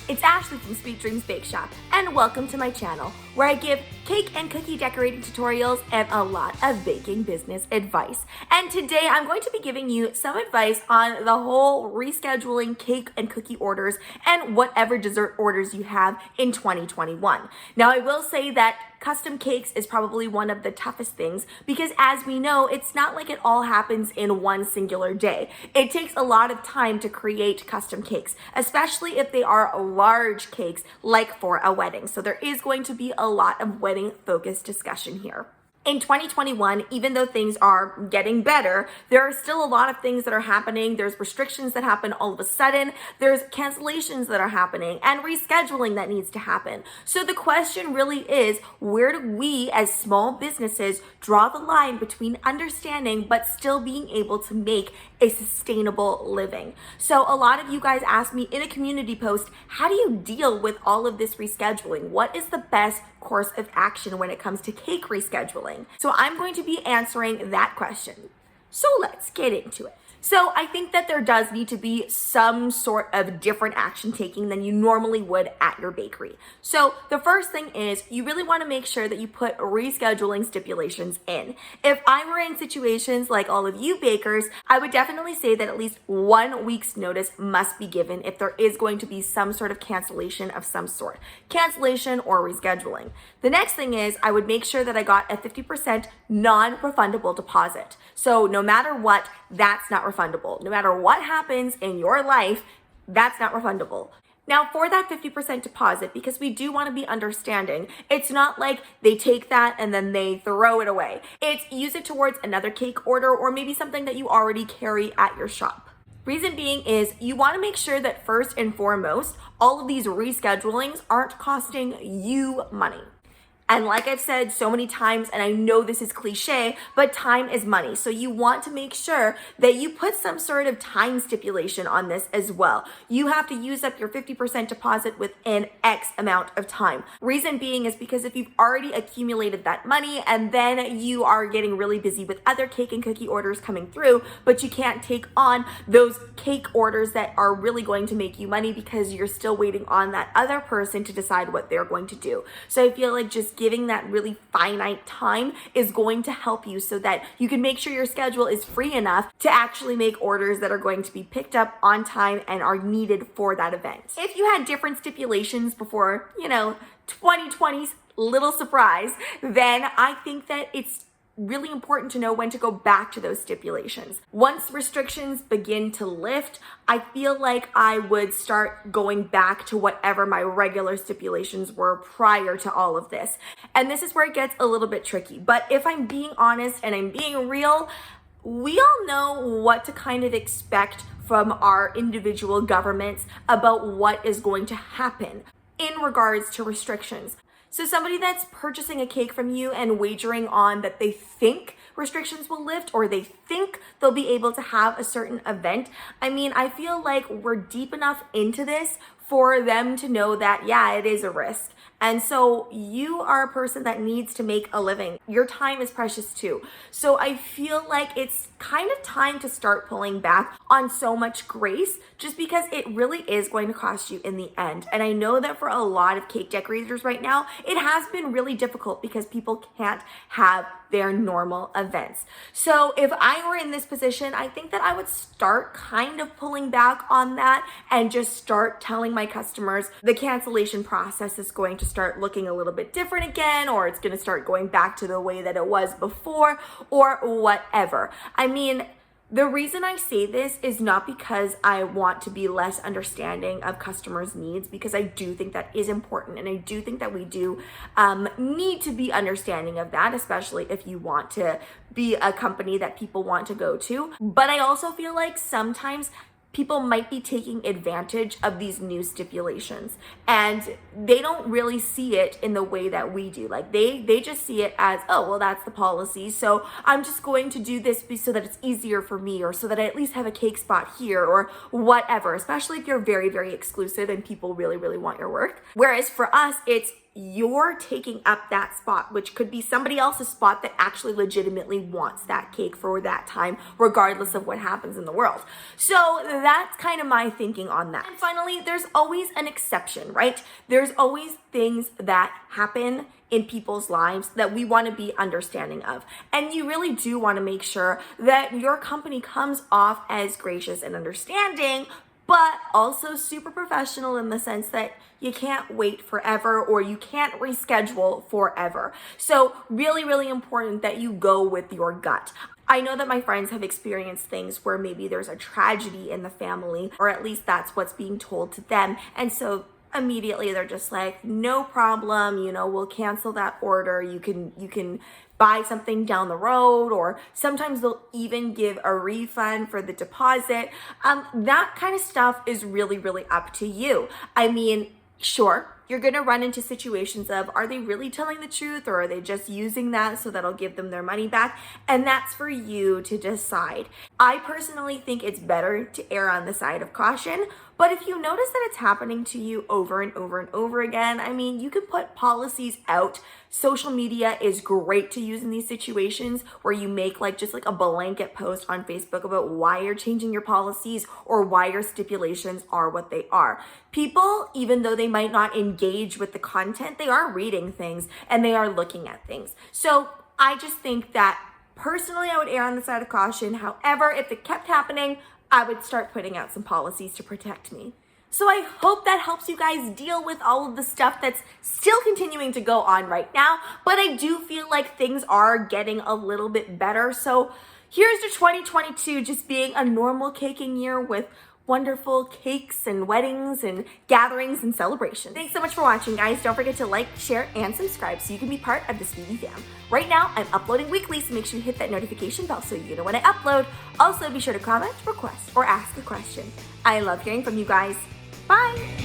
it's Ashleigh from Sweet Dreams Bake Shop, and welcome to my channel, where I give cake and cookie decorating tutorials and a lot of baking business advice. And today I'm going to be giving you some advice on the whole rescheduling cake and cookie orders and whatever dessert orders you have in 2021. Now, I will say that custom cakes is probably one of the toughest things because, as we know, it's not like it all happens in one singular day. It takes a lot of time to create custom cakes, especially if they are large cakes like for a wedding. So there is going to be a lot of wedding focused discussion here. In 2021, even though things are getting better, there are still a lot of things that are happening. There's restrictions that happen all of a sudden. There's cancellations that are happening and rescheduling that needs to happen. So the question really is, where do we as small businesses draw the line between understanding but still being able to make a sustainable living? So a lot of you guys asked me in a community post, how do you deal with all of this rescheduling? What is the best course of action when it comes to cake rescheduling? So I'm going to be answering that question. So let's get into it. So I think that there does need to be some sort of different action taking than you normally would at your bakery. So the first thing is you really want to make sure that you put rescheduling stipulations in. If I were in situations like all of you bakers, I would definitely say that at least 1 week's notice must be given if there is going to be some sort of cancellation of some sort, cancellation or rescheduling. The next thing is I would make sure that I got a 50% non-refundable deposit. So no matter what, that's not refundable. No matter what happens in your life, that's not refundable. Now, for that 50% deposit, because we do want to be understanding, it's not like they take that and then they throw it away. It's use it towards another cake order or maybe something that you already carry at your shop. Reason being is you want to make sure that first and foremost, all of these reschedulings aren't costing you money. And like I've said so many times, and I know this is cliche, but time is money. So you want to make sure that you put some sort of time stipulation on this as well. You have to use up your 50% deposit within X amount of time. Reason being is because if you've already accumulated that money and then you are getting really busy with other cake and cookie orders coming through, but you can't take on those cake orders that are really going to make you money because you're still waiting on that other person to decide what they're going to do. So I feel like just giving that really finite time is going to help you so that you can make sure your schedule is free enough to actually make orders that are going to be picked up on time and are needed for that event. If you had different stipulations before, 2020's little surprise, then I think that it's really important to know when to go back to those stipulations. Once restrictions begin to lift, I feel like I would start going back to whatever my regular stipulations were prior to all of this. And this is where it gets a little bit tricky. But if I'm being honest and I'm being real, we all know what to kind of expect from our individual governments about what is going to happen in regards to restrictions. So somebody that's purchasing a cake from you and wagering on that they think restrictions will lift or they think they'll be able to have a certain event, I feel like we're deep enough into this for them to know that, yeah, it is a risk. And so you are a person that needs to make a living. Your time is precious too. So I feel like it's kind of time to start pulling back on so much grace just because it really is going to cost you in the end. And I know that for a lot of cake decorators right now, it has been really difficult because people can't have their normal events. So if I were in this position, I think that I would start kind of pulling back on that and just start telling my customers the cancellation process is going to start looking a little bit different again, or it's going to start going back to the way that it was before, or whatever. The reason I say this is not because I want to be less understanding of customers' needs, because I do think that is important, and I do think that we do need to be understanding of that, especially if you want to be a company that people want to go to. But I also feel like sometimes people might be taking advantage of these new stipulations and they don't really see it in the way that we do. Like they just see it as, oh, well, that's the policy, so I'm just going to do this so that it's easier for me, or so that I at least have a cake spot here, or whatever, especially if you're very, very exclusive and people really, really want your work. Whereas for us, it's you're taking up that spot, which could be somebody else's spot that actually legitimately wants that cake for that time, regardless of what happens in the world. So that's kind of my thinking on that. And finally, there's always an exception, right? There's always things that happen in people's lives that we want to be understanding of. And you really do want to make sure that your company comes off as gracious and understanding, but also super professional in the sense that you can't wait forever or you can't reschedule forever. So really, really important that you go with your gut. I know that my friends have experienced things where maybe there's a tragedy in the family, or at least that's what's being told to them. And so immediately they're just like, no problem, we'll cancel that order. You can buy something down the road, or sometimes they'll even give a refund for the deposit. That kind of stuff is really, really up to you. I mean, sure, you're going to run into situations of, are they really telling the truth, or are they just using that so that'll give them their money back? And that's for you to decide. I personally think it's better to err on the side of caution. But if you notice that it's happening to you over and over and over again, I mean, you can put policies out. Social media is great to use in these situations where you make just a blanket post on Facebook about why you're changing your policies or why your stipulations are what they are. People, even though they might not engage with the content, they are reading things and they are looking at things. So I just think that personally, I would err on the side of caution. However, if it kept happening, I would start putting out some policies to protect me. So I hope that helps you guys deal with all of the stuff that's still continuing to go on right now, but I do feel like things are getting a little bit better. So here's to 2022 just being a normal caking year with wonderful cakes and weddings and gatherings and celebrations. Thanks so much for watching, guys. Don't forget to like, share, and subscribe so you can be part of the Speedy fam. Right now, I'm uploading weekly, so make sure you hit that notification bell so you know when I upload. Also, be sure to comment, request, or ask a question. I love hearing from you guys. Bye!